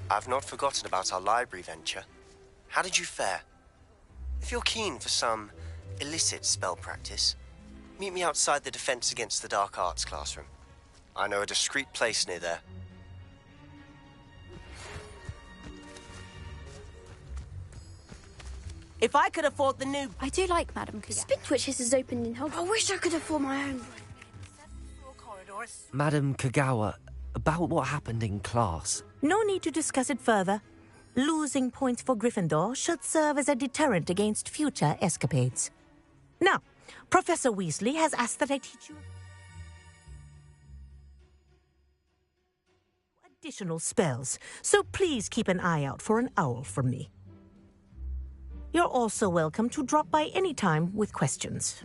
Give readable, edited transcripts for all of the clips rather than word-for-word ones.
I've not forgotten about our library venture. How did you fare? If you're keen for some illicit spell practice, meet me outside the Defense Against the Dark Arts classroom. I know a discreet place near there. If I could afford the new... I do like Madame Kagawa. Spin Twitches is opened in Hogwarts. I wish I could afford my own. Madame Kagawa, about what happened in class. No need to discuss it further. Losing points for Gryffindor should serve as a deterrent against future escapades. Now, Professor Weasley has asked that I teach you additional spells, so please keep an eye out for an owl from me. You're also welcome to drop by any time with questions.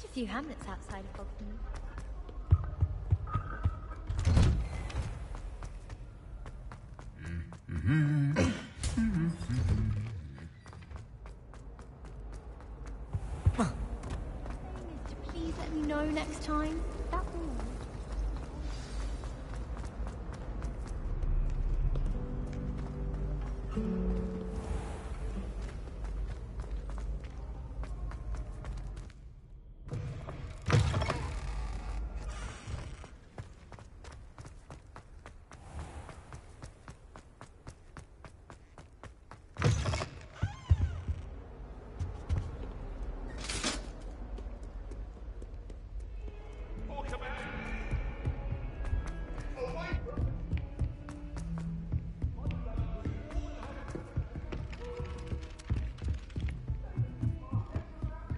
A few hamlets outside of Bogdan. Please let me know next time. That's all.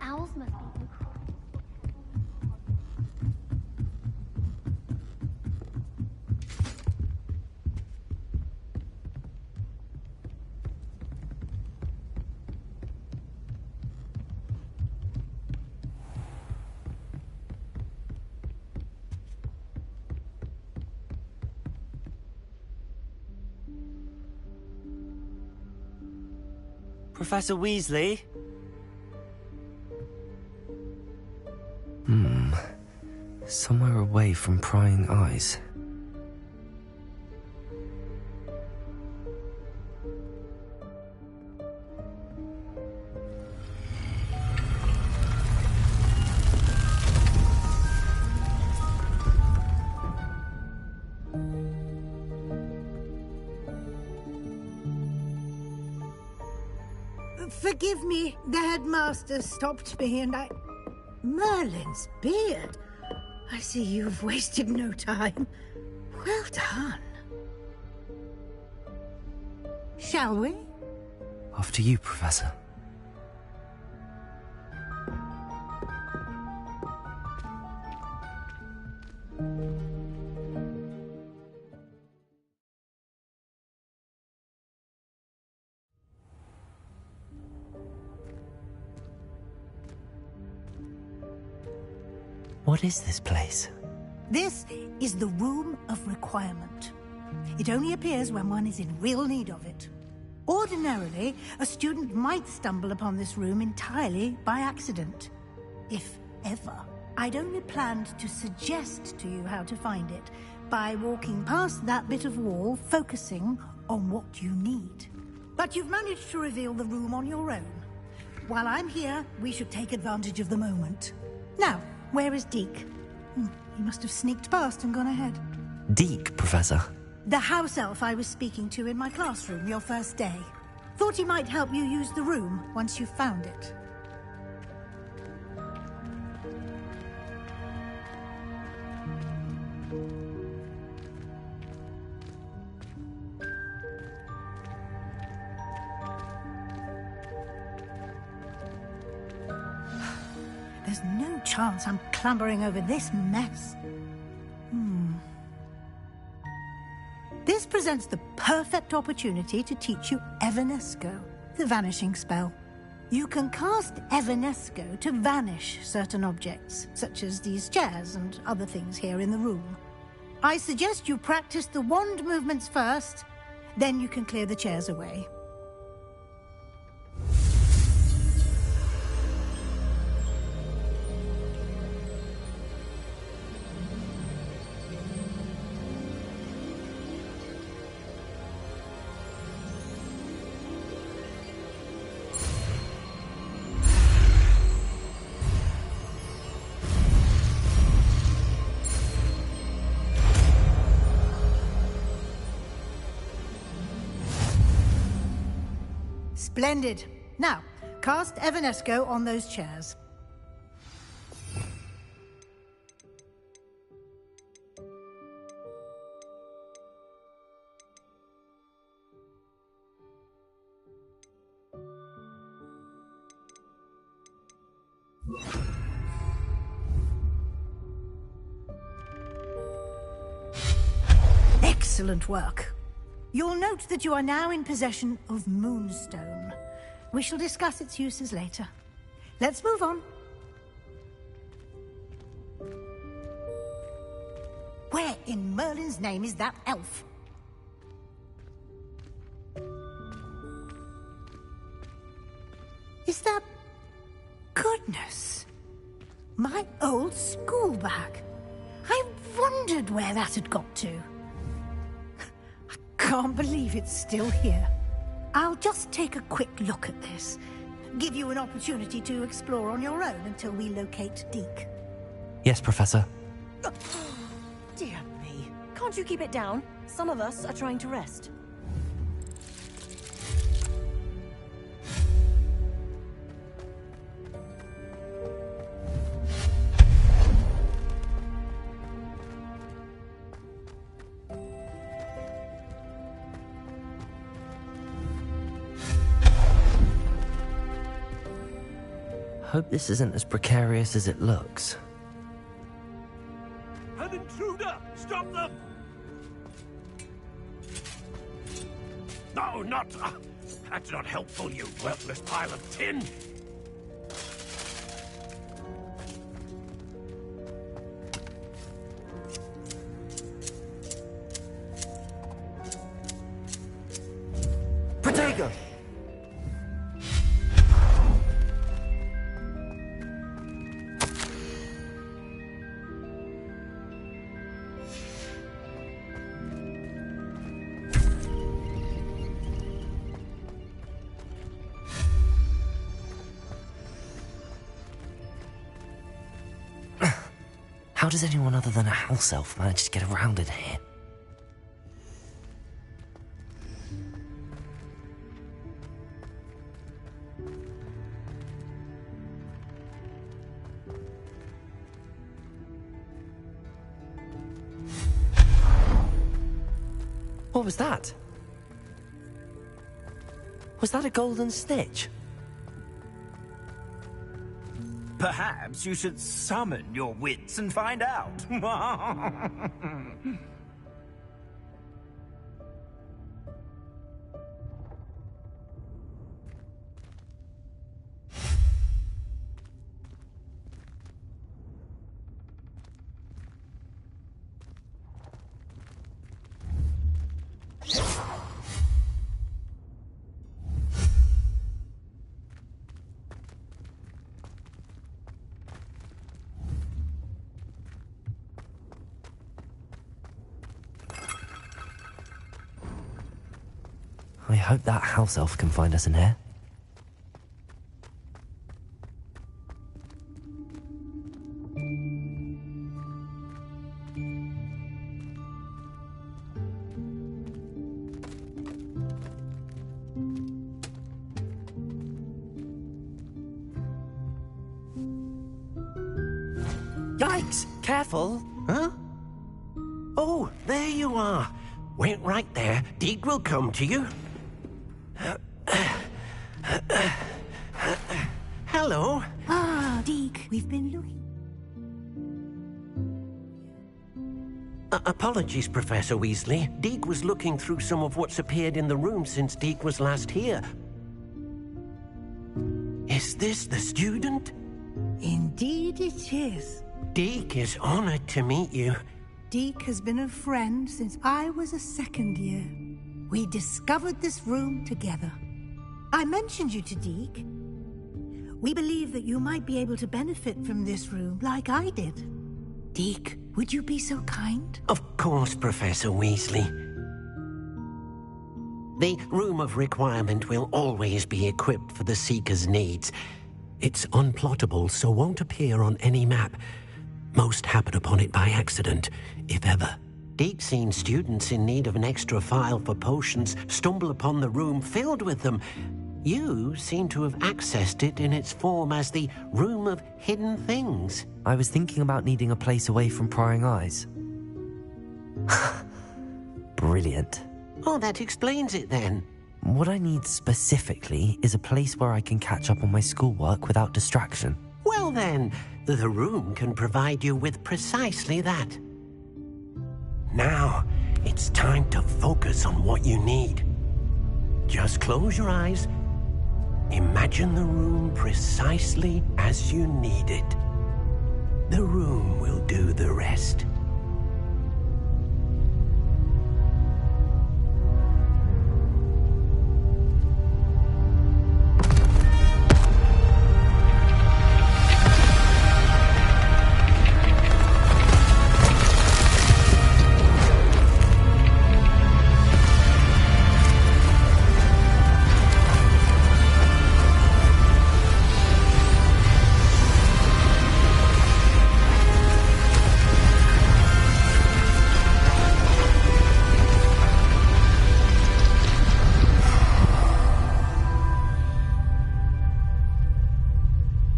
Owls must be Professor Weasley? Somewhere away from prying eyes. Forgive me, the headmaster stopped me and I... Merlin's beard. I see you've wasted no time. Well done. Shall we? After you, Professor. What is this place? This is the Room of Requirement. It only appears when one is in real need of it. Ordinarily, a student might stumble upon this room entirely by accident. If ever. I'd only planned to suggest to you how to find it by walking past that bit of wall, focusing on what you need. But you've managed to reveal the room on your own. While I'm here, we should take advantage of the moment. Now, where is Deke? He must have sneaked past and gone ahead. Deke, Professor. The house elf I was speaking to in my classroom your first day. Thought he might help you use the room once you found it. There's no chance I'm clambering over this mess. This presents the perfect opportunity to teach you Evanesco, the vanishing spell. You can cast Evanesco to vanish certain objects, such as these chairs and other things here in the room. I suggest you practice the wand movements first, then you can clear the chairs away. Splendid. Now, cast Evanesco on those chairs. Excellent work. You'll note that you are now in possession of Moonstone. We shall discuss its uses later. Let's move on. Where in Merlin's name is that elf? Is that... Goodness! My old school bag. I wondered where that had got to. Can't believe it's still here. I'll just take a quick look at this. Give you an opportunity to explore on your own until we locate Deke. Yes, Professor. Dear me. Can't you keep it down? Some of us are trying to rest. Hope this isn't as precarious as it looks. An intruder! Stop them! No, not... that's not helpful, you worthless pile of tin! Protego! How does anyone other than a house elf manage to get around in here? What was that? Was that a golden snitch? Perhaps you should summon your wits and find out. I hope that house elf can find us in here. Yikes! Careful! Huh? Oh, there you are. Wait right there. Deke will come to you. Hello. Ah, Deke. we've been looking... Apologies, Professor Weasley. Deek was looking through some of what's appeared in the room since Deek was last here. Is this the student? Indeed it is. Deek is honored to meet you. Deek has been a friend since I was a second year. We discovered this room together. I mentioned you to Deek. We believe that you might be able to benefit from this room like I did. Deek, would you be so kind? Of course, Professor Weasley. The Room of Requirement will always be equipped for the Seeker's needs. It's unplottable, so won't appear on any map. Most happen upon it by accident, if ever. Deek's seen students in need of an extra file for potions stumble upon the room filled with them. You seem to have accessed it in its form as the Room of Hidden Things. I was thinking about needing a place away from prying eyes. Brilliant. Oh, that explains it then. What I need specifically is a place where I can catch up on my schoolwork without distraction. Well then, the room can provide you with precisely that. Now, it's time to focus on what you need. Just close your eyes. Imagine the room precisely as you need it. The room will do the rest.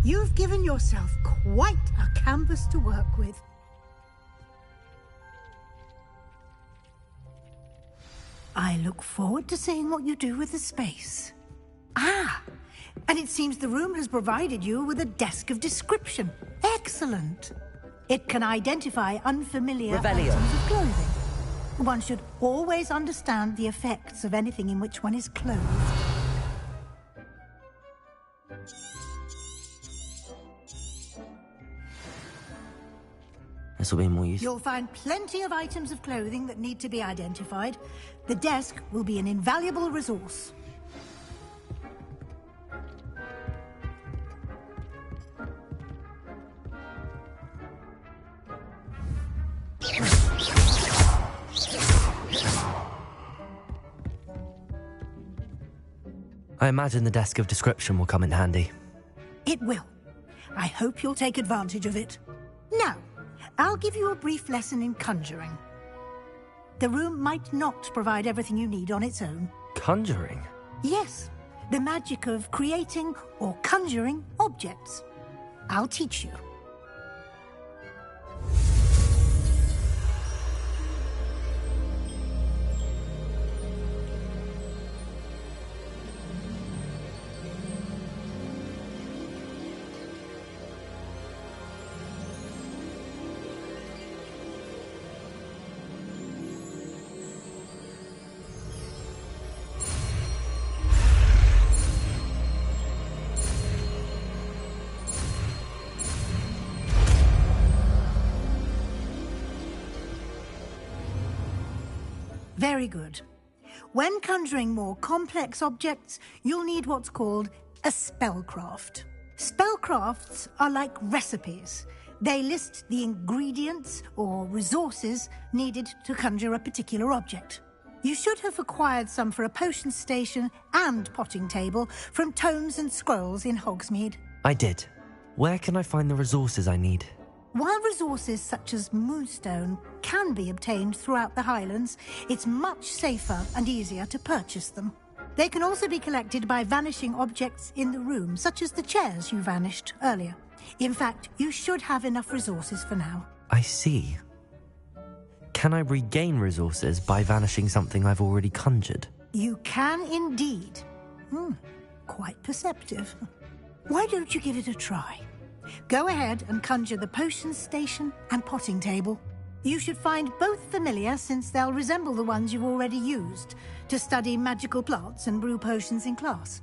You've given yourself quite a canvas to work with. I look forward to seeing what you do with the space. Ah, and it seems the room has provided you with a desk of description. Excellent. It can identify unfamiliar items of clothing. One should always understand the effects of anything in which one is clothed. This will be more useful. You'll find plenty of items of clothing that need to be identified. The desk will be an invaluable resource. I imagine the desk of description will come in handy. It will. I hope you'll take advantage of it. Now, I'll give you a brief lesson in conjuring. The room might not provide everything you need on its own. Conjuring? Yes, the magic of creating or conjuring objects. I'll teach you. Very good. When conjuring more complex objects, you'll need what's called a spellcraft. Spellcrafts are like recipes. They list the ingredients or resources needed to conjure a particular object. You should have acquired some for a potion station and potting table from tomes and scrolls in Hogsmeade. I did. Where can I find the resources I need? While resources such as moonstone can be obtained throughout the Highlands, it's much safer and easier to purchase them. They can also be collected by vanishing objects in the room, such as the chairs you vanished earlier. In fact, you should have enough resources for now. I see. Can I regain resources by vanishing something I've already conjured? You can indeed. Quite perceptive. Why don't you give it a try? Go ahead and conjure the potions station and potting table. You should find both familiar, since they'll resemble the ones you've already used to study magical plants and brew potions in class.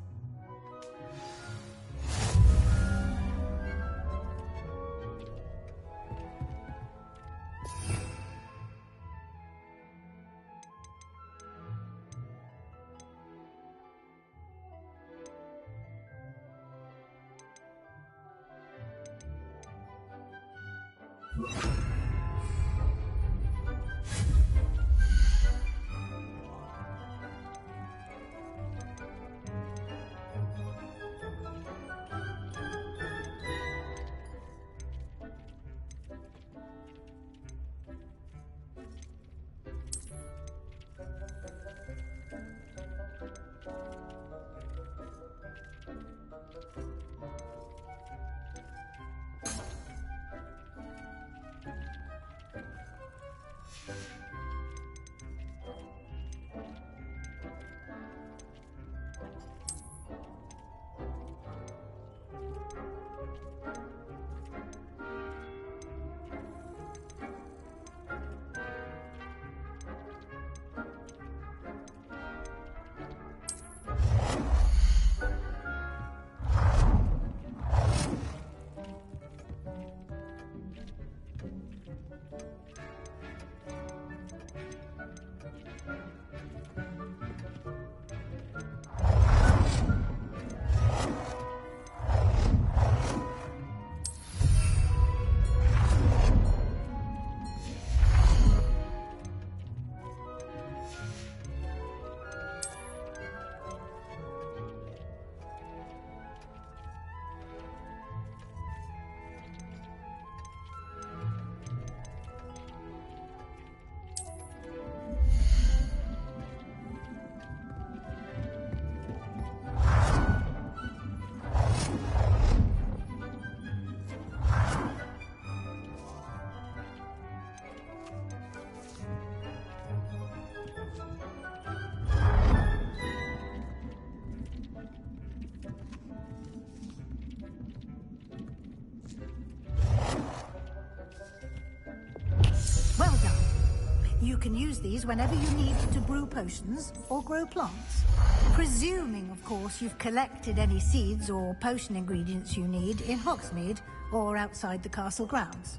You can use these whenever you need to brew potions or grow plants. Presuming, of course, you've collected any seeds or potion ingredients you need in Hogsmeade or outside the castle grounds.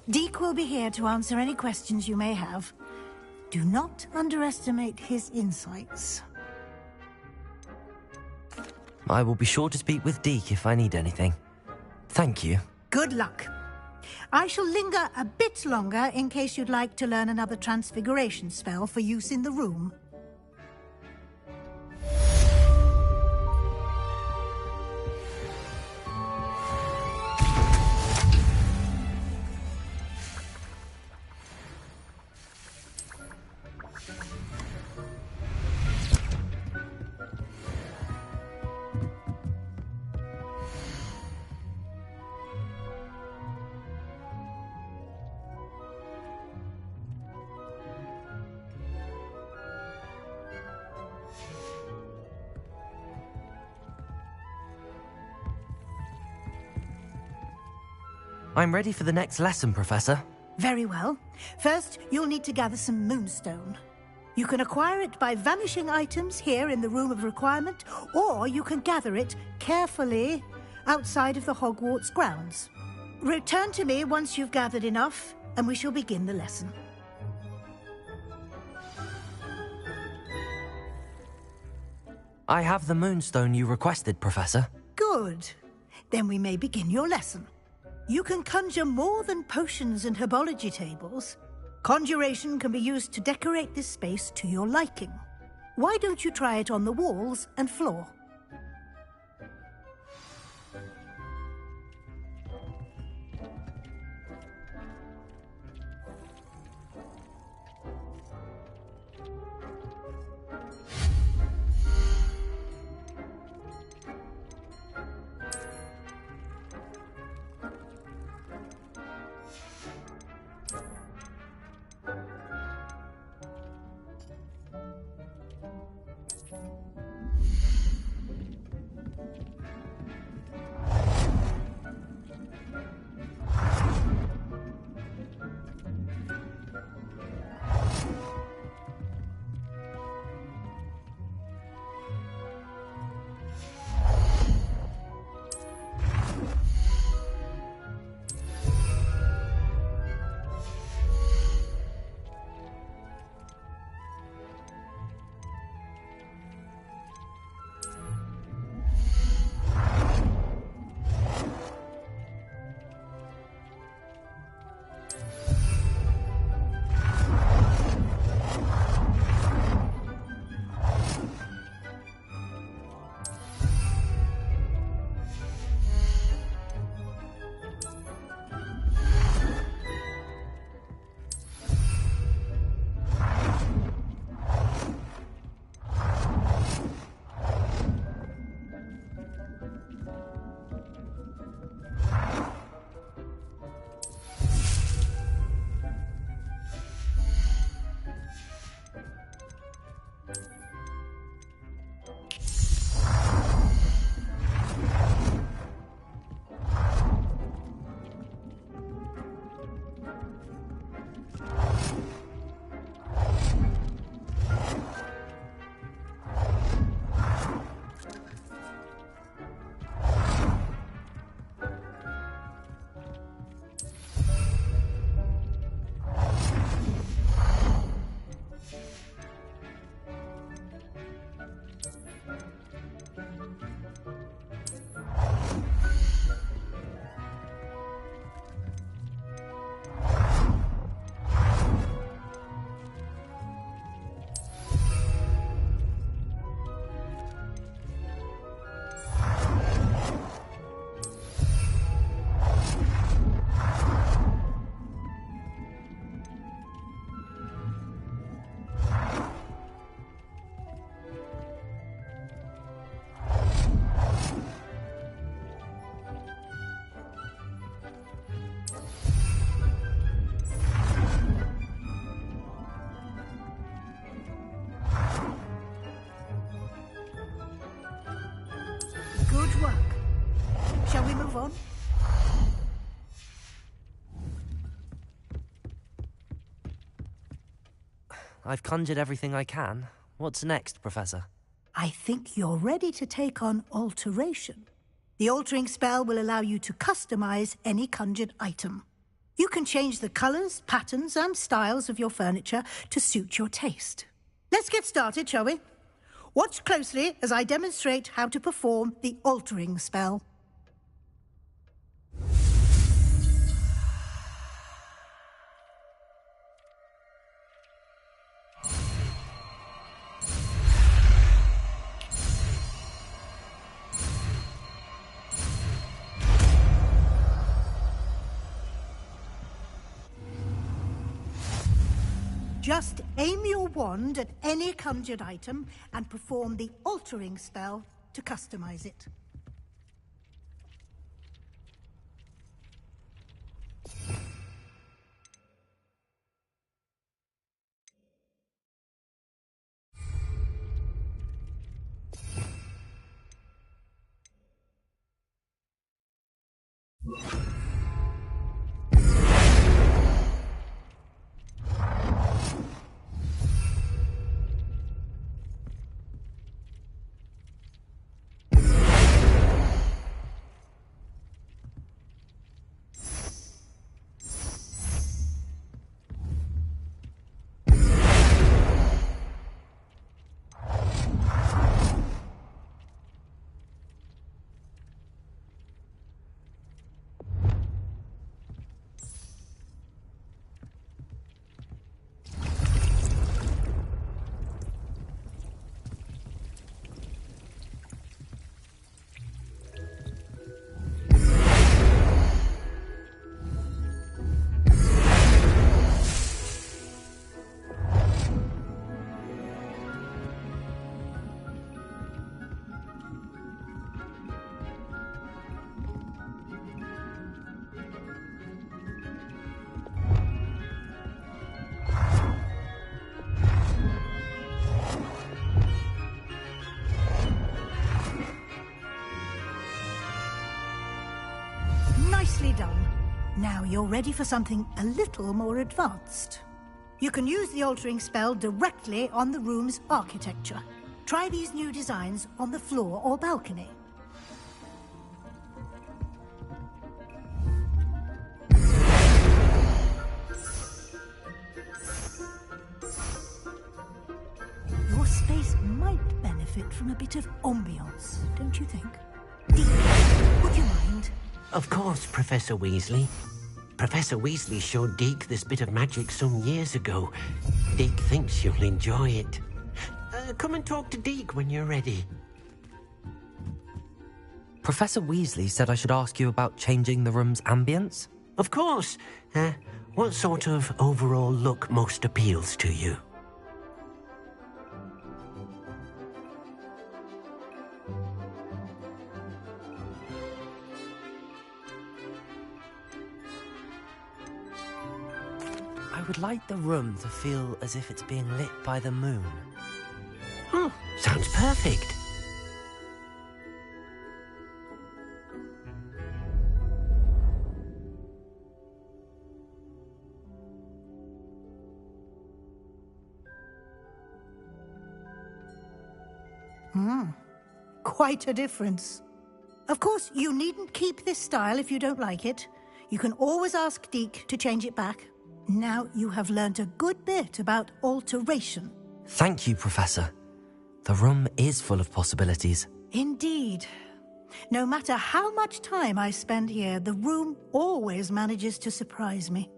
Deke will be here to answer any questions you may have. Do not underestimate his insights. I will be sure to speak with Deke if I need anything. Thank you. Good luck. I shall linger a bit longer in case you'd like to learn another transfiguration spell for use in the room. I'm ready for the next lesson, Professor. Very well. First, you'll need to gather some moonstone. You can acquire it by vanishing items here in the Room of Requirement, or you can gather it carefully outside of the Hogwarts grounds. Return to me once you've gathered enough, and we shall begin the lesson. I have the moonstone you requested, Professor. Good. Then we may begin your lesson. You can conjure more than potions and herbology tables. Conjuration can be used to decorate this space to your liking. Why don't you try it on the walls and floor? Good work. Shall we move on? I've conjured everything I can. What's next, Professor? I think you're ready to take on alteration. The altering spell will allow you to customize any conjured item. You can change the colors, patterns, and styles of your furniture to suit your taste. Let's get started, shall we? Watch closely as I demonstrate how to perform the altering spell. Just aim your wand at any conjured item and perform the altering spell to customize it. Nicely done. Now you're ready for something a little more advanced. You can use the altering spell directly on the room's architecture. Try these new designs on the floor or balcony. Your space might benefit from a bit of ambiance, don't you think? Dee, would you mind? Of course, Professor Weasley. Professor Weasley showed Deke this bit of magic some years ago. Deke thinks you'll enjoy it. Come and talk to Deke when you're ready. Professor Weasley said I should ask you about changing the room's ambience? Of course. What sort of overall look most appeals to you? I would like the room to feel as if it's being lit by the moon. Oh, sounds perfect. Quite a difference. Of course, you needn't keep this style if you don't like it. You can always ask Deke to change it back. Now you have learnt a good bit about alteration. Thank you, Professor. The room is full of possibilities. Indeed. No matter how much time I spend here, the room always manages to surprise me.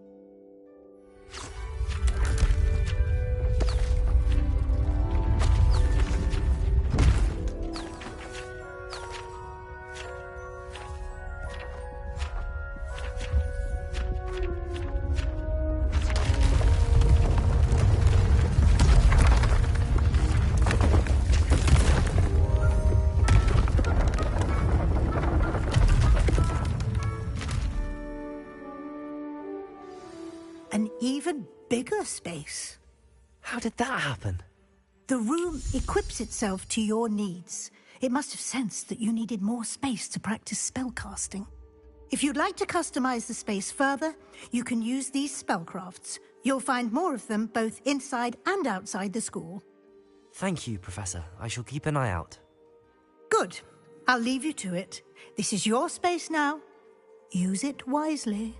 An even bigger space. How did that happen? The room equips itself to your needs. It must have sensed that you needed more space to practice spellcasting. If you'd like to customize the space further, you can use these spellcrafts. You'll find more of them both inside and outside the school. Thank you, Professor. I shall keep an eye out. Good. I'll leave you to it. This is your space now. Use it wisely.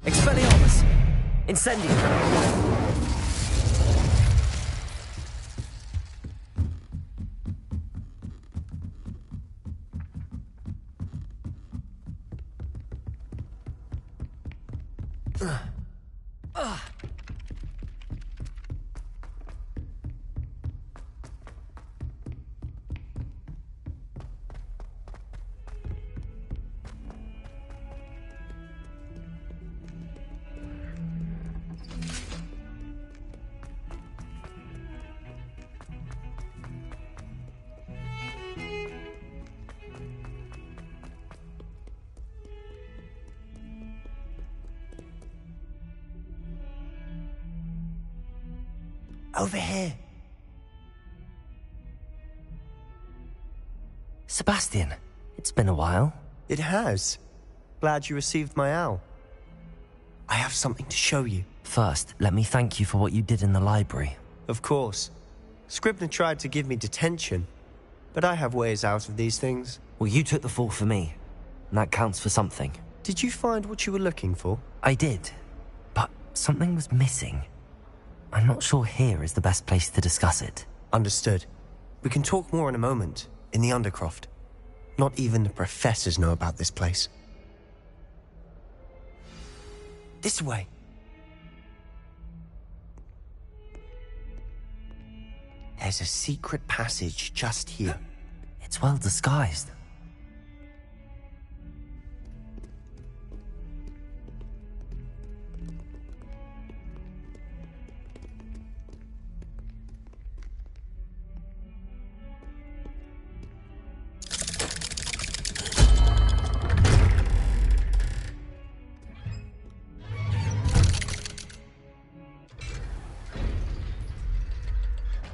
Expelliarmus! Incendium! Over here. Sebastian, it's been a while. It has. Glad you received my owl. I have something to show you. First, let me thank you for what you did in the library. Of course. Scribner tried to give me detention, but I have ways out of these things. Well, you took the fall for me, and that counts for something. Did you find what you were looking for? I did, but something was missing. I'm not sure here is the best place to discuss it. Understood. We can talk more in a moment, in the Undercroft. Not even the professors know about this place. This way. There's a secret passage just here. It's well disguised.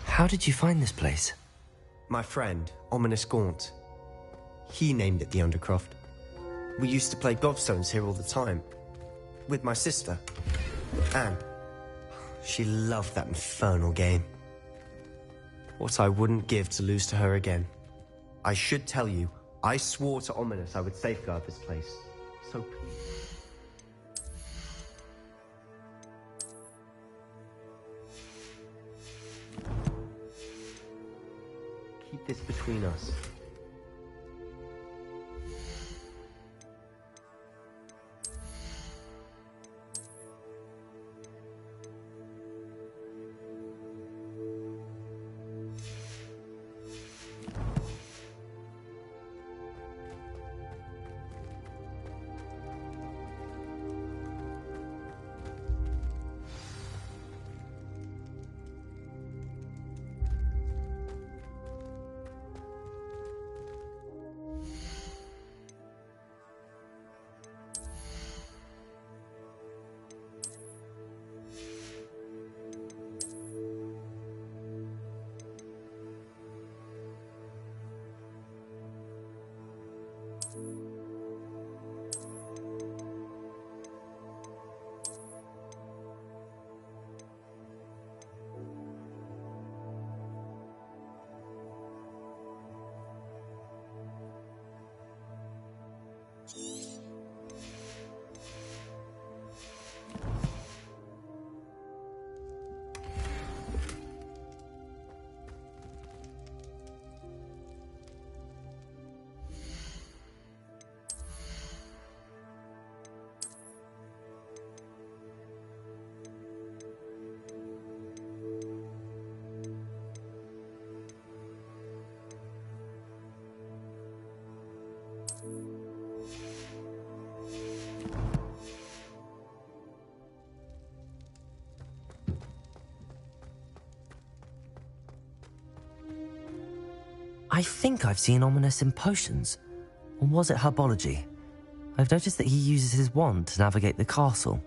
How did you find this place? My friend, Ominous Gaunt. He named it the Undercroft. We used to play gobstones here all the time. With my sister, Anne. She loved that infernal game. What I wouldn't give to lose to her again. I should tell you, I swore to Ominous I would safeguard this place. So please. Keep this between us. I think I've seen Ominous in potions. Or was it herbology? I've noticed that he uses his wand to navigate the castle.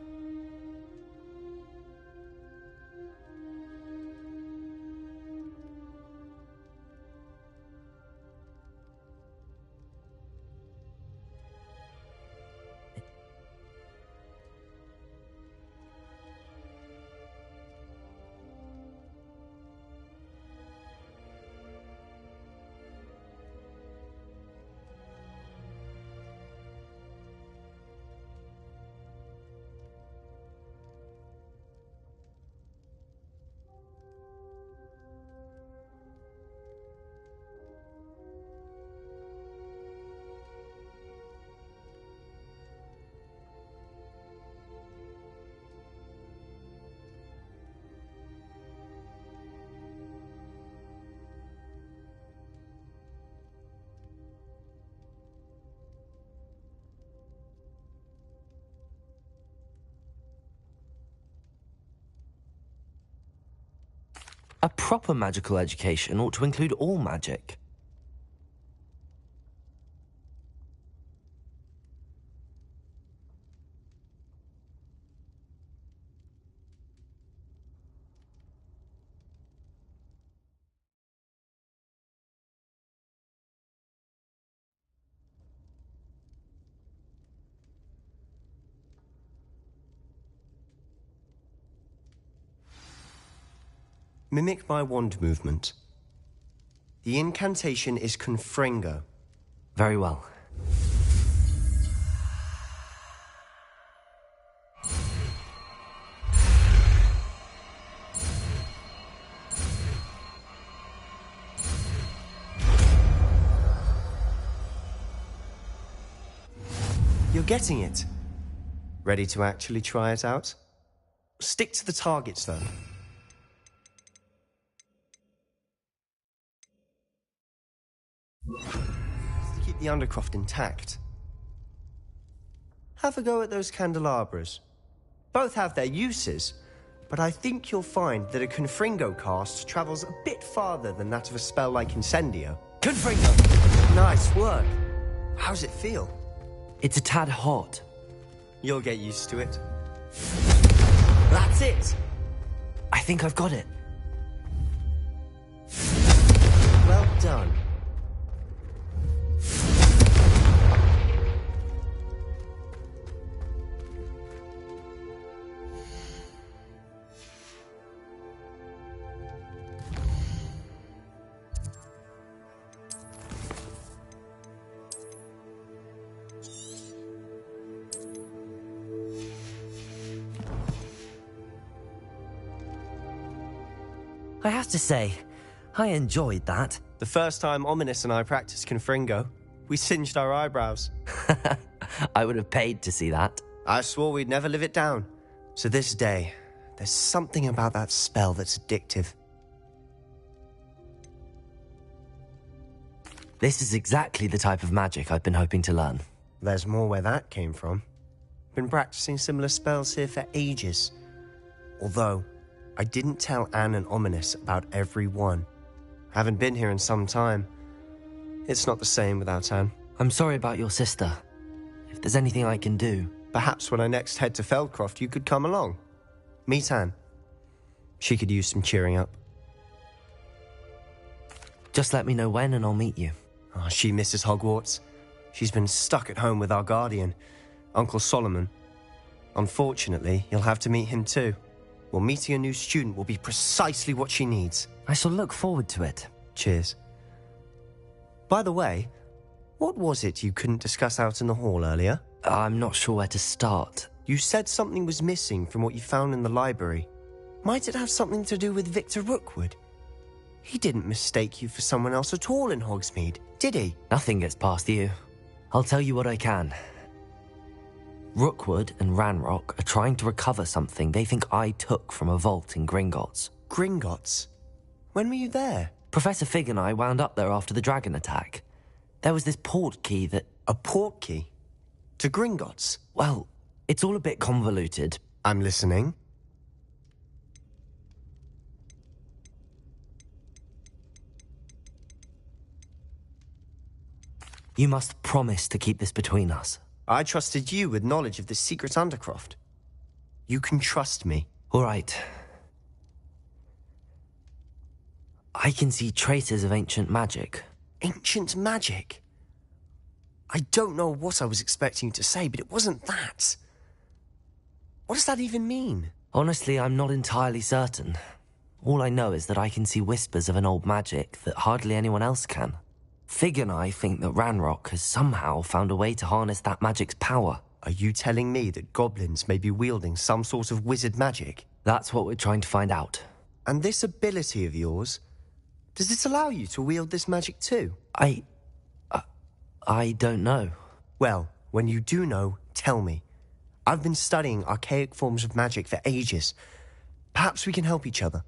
A proper magical education ought to include all magic. Mimic my wand movement. The incantation is Confringo. Very well. You're getting it. Ready to actually try it out? Stick to the targets, though. To keep the undercroft intact. Have a go at those candelabras. Both have their uses, but I think you'll find that a Confringo cast travels a bit farther than that of a spell like Incendio. Confringo! Nice work. How's it feel? It's a tad hot. You'll get used to it. That's it! I think I've got it. Well done. I have to say, I enjoyed that. The first time Ominous and I practiced Confringo, we singed our eyebrows. I would have paid to see that. I swore we'd never live it down. So this day, there's something about that spell that's addictive. This is exactly the type of magic I've been hoping to learn. There's more where that came from. Been practicing similar spells here for ages. Although, I didn't tell Anne and Ominous about every one. Haven't been here in some time. It's not the same without Anne. I'm sorry about your sister. If there's anything I can do... Perhaps when I next head to Feldcroft, you could come along. Meet Anne. She could use some cheering up. Just let me know when and I'll meet you. Oh, she misses Hogwarts. She's been stuck at home with our guardian, Uncle Solomon. Unfortunately, you'll have to meet him too. Well, meeting a new student will be precisely what she needs. I shall look forward to it. Cheers. By the way, what was it you couldn't discuss out in the hall earlier? I'm not sure where to start. You said something was missing from what you found in the library. Might it have something to do with Victor Rookwood? He didn't mistake you for someone else at all in Hogsmeade, did he? Nothing gets past you. I'll tell you what I can. Rookwood and Ranrock are trying to recover something they think I took from a vault in Gringotts. Gringotts? When were you there? Professor Fig and I wound up there after the dragon attack. There was this port key that... A port key? To Gringotts? Well, it's all a bit convoluted. I'm listening. You must promise to keep this between us. I trusted you with knowledge of the secret undercroft. You can trust me. All right. I can see traces of ancient magic. Ancient magic? I don't know what I was expecting you to say, but it wasn't that. What does that even mean? Honestly, I'm not entirely certain. All I know is that I can see whispers of an old magic that hardly anyone else can. Fig and I think that Ranrock has somehow found a way to harness that magic's power. Are you telling me that goblins may be wielding some sort of wizard magic? That's what we're trying to find out. And this ability of yours, does it allow you to wield this magic too? I don't know. Well, when you do know, tell me. I've been studying archaic forms of magic for ages. Perhaps we can help each other.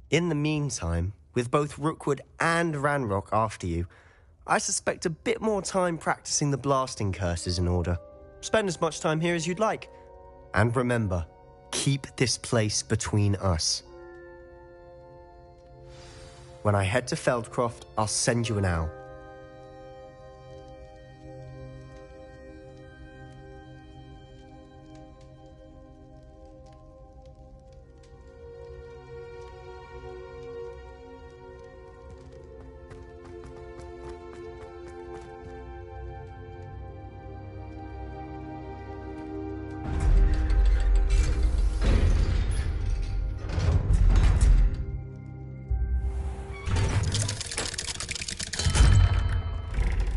In the meantime, with both Rookwood and Ranrock after you, I suspect a bit more time practicing the blasting curse is in order. Spend as much time here as you'd like. And remember, keep this place between us. When I head to Feldcroft, I'll send you an owl.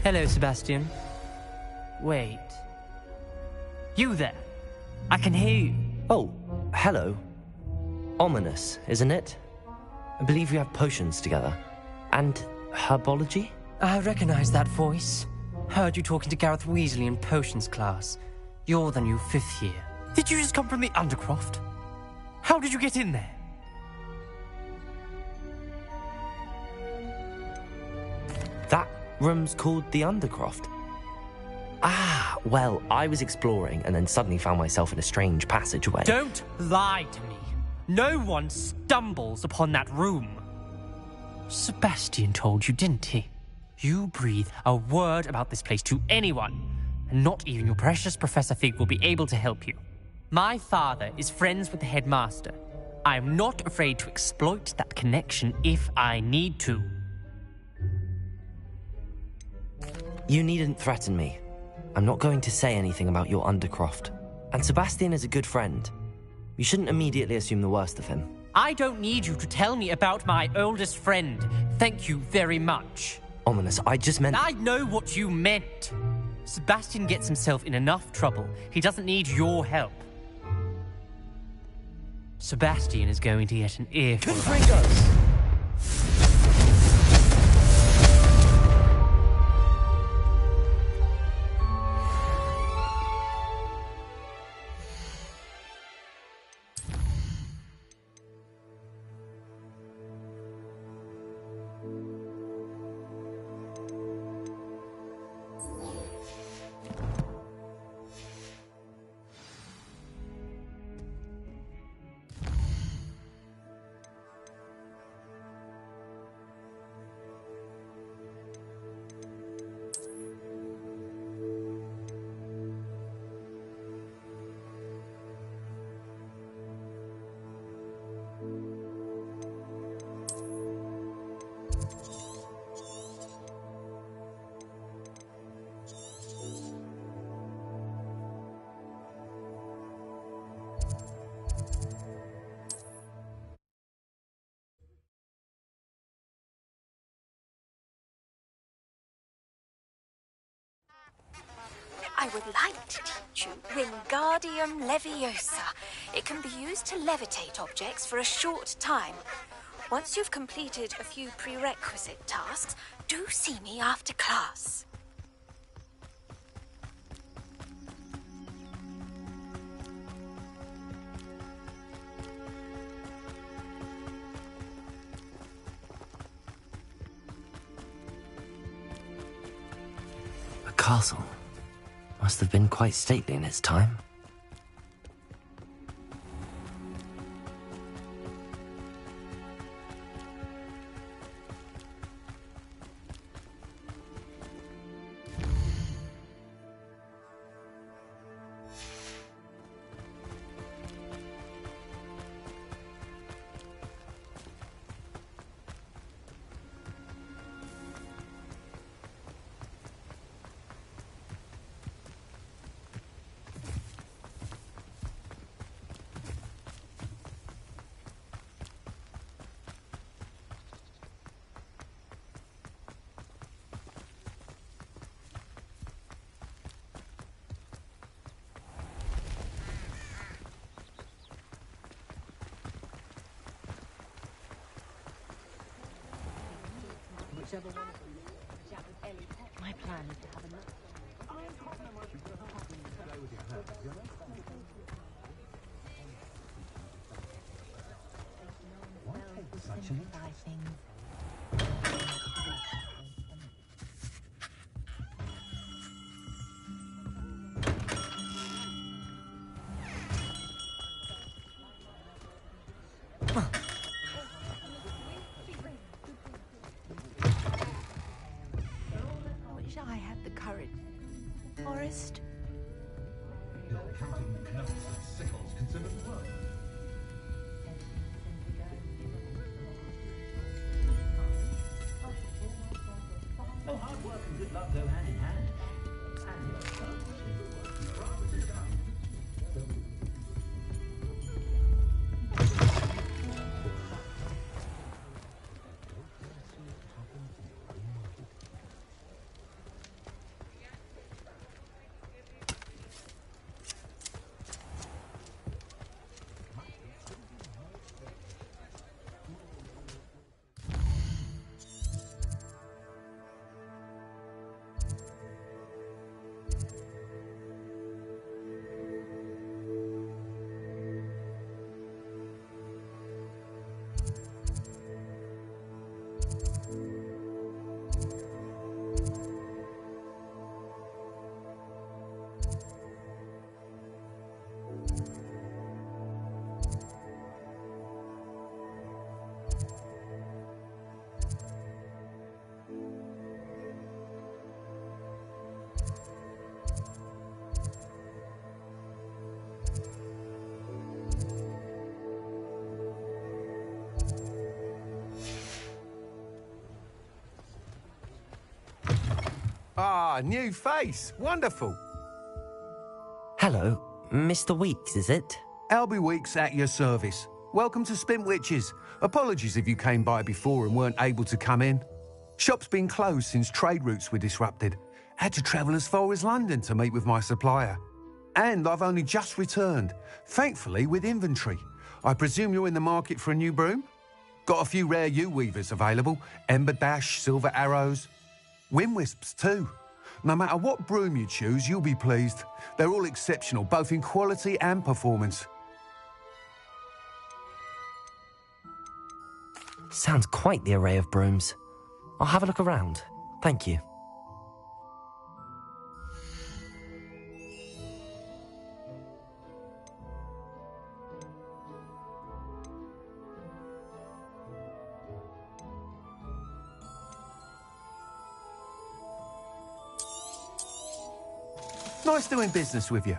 Hello, Sebastian. Wait. You there? I can hear you. Oh, hello. Ominous, isn't it? I believe we have potions together. And herbology? I recognize that voice. Heard you talking to Gareth Weasley in potions class. You're the new 5th year. Did you just come from the Undercroft? How did you get in there? That room's called the Undercroft. Ah, well, I was exploring and then suddenly found myself in a strange passageway. Don't lie to me. No one stumbles upon that room. Sebastian told you, didn't he? You breathe a word about this place to anyone, and not even your precious Professor Fig will be able to help you. My father is friends with the headmaster. I am not afraid to exploit that connection if I need to. You needn't threaten me. I'm not going to say anything about your Undercroft. And Sebastian is a good friend. You shouldn't immediately assume the worst of him. I don't need you to tell me about my oldest friend. Thank you very much. Ominous, I just meant... I know what you meant. Sebastian gets himself in enough trouble. He doesn't need your help. Sebastian is going to get an earful of us. I would like to teach you Wingardium Leviosa. It can be used to levitate objects for a short time. Once you've completed a few prerequisite tasks, do see me after class. A castle. Must have been quite stately in its time. My plan is to have a look. I had the courage. Forest. You're counting the knuckles and sickles considered work. Oh, hard work and good luck go hand in hand. Ah, new face. Wonderful. Hello, Mr. Weeks, is it? Albie Weeks at your service. Welcome to Spin Witches. Apologies if you came by before and weren't able to come in. Shop's been closed since trade routes were disrupted. Had to travel as far as London to meet with my supplier. And I've only just returned, thankfully with inventory. I presume you're in the market for a new broom? Got a few rare U-weavers available. Ember Dash, Silver Arrows. Wind Wisps too. No matter what broom you choose, you'll be pleased. They're all exceptional, both in quality and performance. Sounds quite the array of brooms. I'll have a look around. Thank you. Nice doing business with you.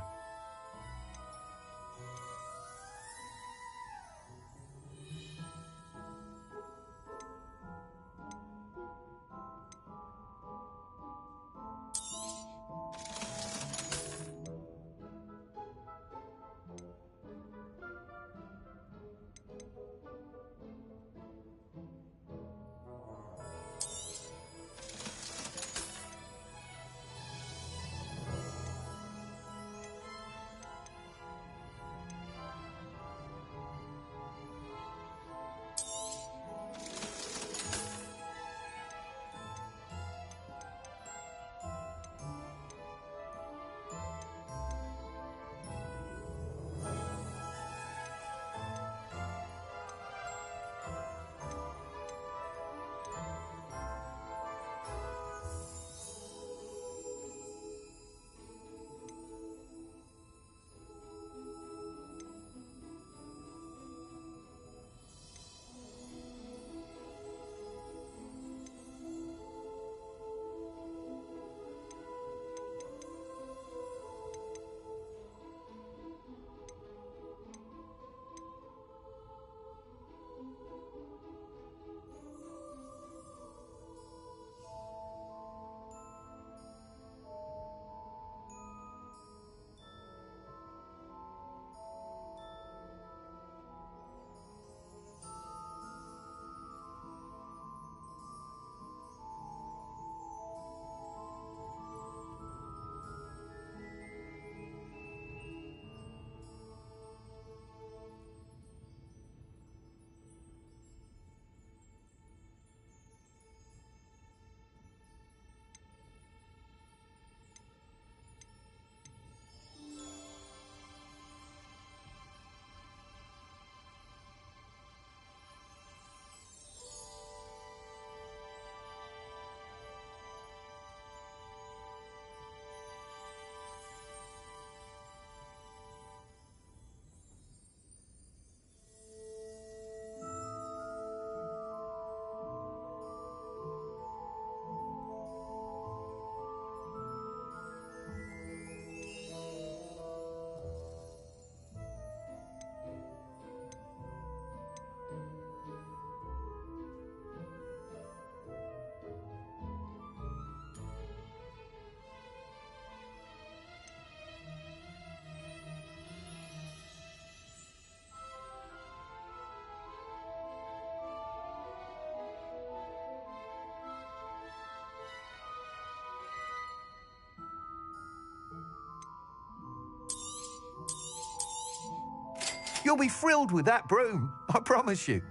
You'll be thrilled with that broom, I promise you.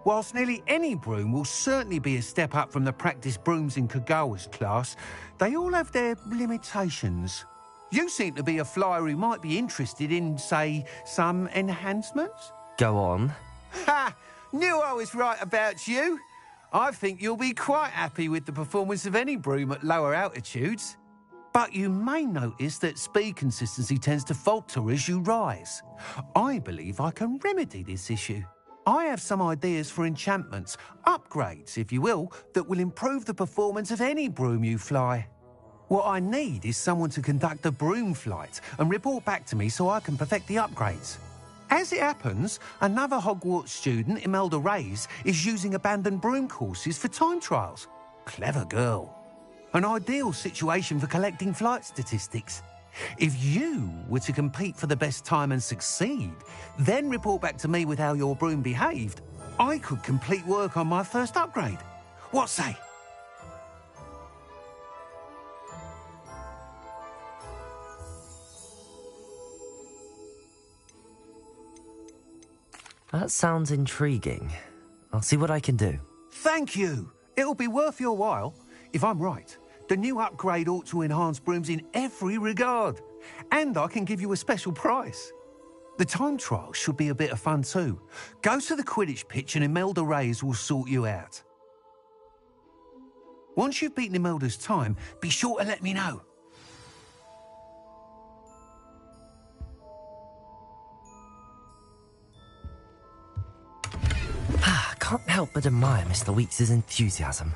Whilst nearly any broom will certainly be a step up from the practice brooms in Kagawa's class, they all have their limitations. You seem to be a flyer who might be interested in, say, some enhancements? Go on. Ha! Knew I was right about you. I think you'll be quite happy with the performance of any broom at lower altitudes. But you may notice that speed consistency tends to falter as you rise. I believe I can remedy this issue. I have some ideas for enchantments, upgrades, if you will, that will improve the performance of any broom you fly. What I need is someone to conduct a broom flight and report back to me so I can perfect the upgrades. As it happens, another Hogwarts student, Imelda Reyes, is using abandoned broom courses for time trials. Clever girl. An ideal situation for collecting flight statistics. If you were to compete for the best time and succeed, then report back to me with how your broom behaved, I could complete work on my first upgrade. What say? That sounds intriguing. I'll see what I can do. Thank you. It'll be worth your while. If I'm right, the new upgrade ought to enhance brooms in every regard. And I can give you a special price. The time trial should be a bit of fun too. Go to the Quidditch pitch and Imelda Reyes will sort you out. Once you've beaten Imelda's time, be sure to let me know. Can't help but admire Mr. Weeks' enthusiasm.